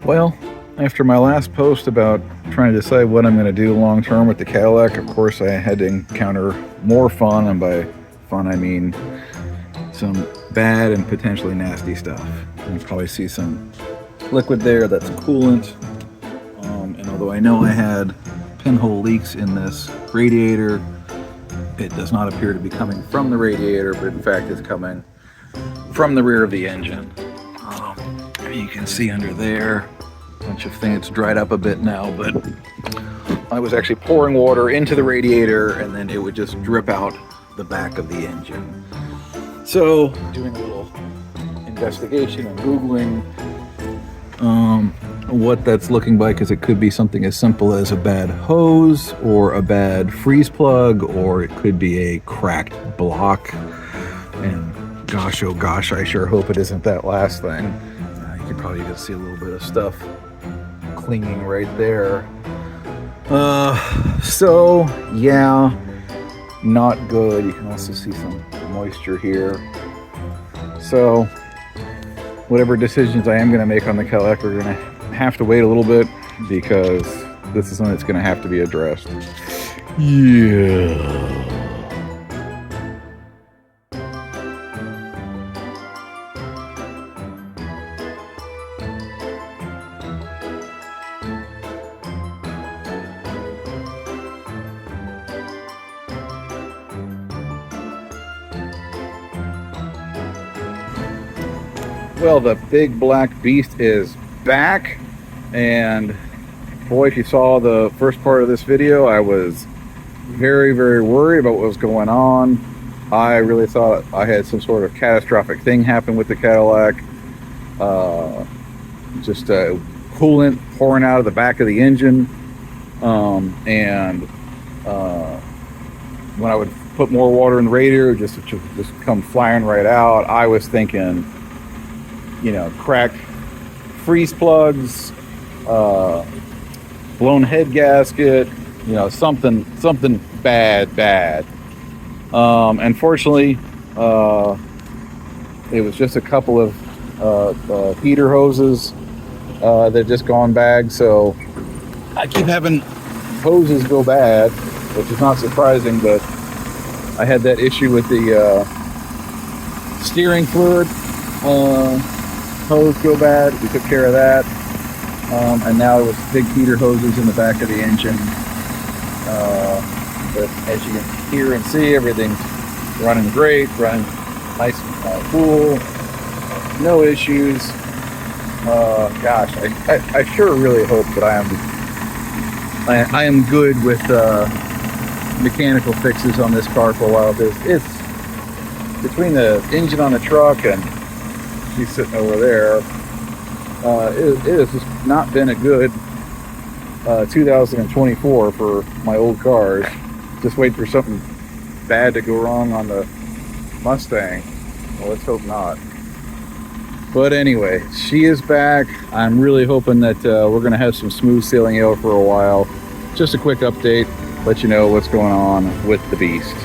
Well, after my last post about trying to decide what I'm going to do long term with the Cadillac, of course I had to encounter more fun, and by fun I mean some bad and potentially nasty stuff. You can probably see some liquid there, that's coolant. And although I know I had pinhole leaks in this radiator, it does not appear to be coming from the radiator, but in fact it's coming from the rear of the engine. You can see under there a bunch of things. It's dried up a bit now, but I was actually pouring water into the radiator and then it would just drip out the back of the engine. So doing a little investigation and Googling what that's looking like, because it could be something as simple as a bad hose or a bad freeze plug, or it could be a cracked block. And gosh, oh gosh, I sure hope it isn't that last thing. You can probably just see a little bit of stuff clinging right there. So yeah, not good. You can also see some moisture here. So whatever decisions I am going to make on the Cadillac are going to have to wait a little bit, because this is something that's going to have to be addressed. Yeah. Well, the big black beast is back, and boy, if you saw the first part of this video, I was very, very worried about what was going on. I really thought I had some sort of catastrophic thing happen with the Cadillac. Just coolant pouring out of the back of the engine, and when I would put more water in the radiator, it just come flying right out. I was thinking, you know, cracked freeze plugs, blown head gasket, you know, something bad. Unfortunately, it was just a couple of heater hoses that just gone bad. So I keep having hoses go bad, which is not surprising, but I had that issue with the steering fluid hose go bad. We took care of that, and now it was big heater hoses in the back of the engine. But as you can hear and see, everything's running great, running nice and cool, no issues. Gosh, I sure really hope that I am good with mechanical fixes on this car for a while. It's between the engine on the truck and she's sitting over there. It has just not been a good 2024 for my old cars. Just wait for something bad to go wrong on the Mustang. Well, let's hope not. But anyway, she is back. I'm really hoping that we're going to have some smooth sailing out for a while. Just a quick update, let you know what's going on with the beast.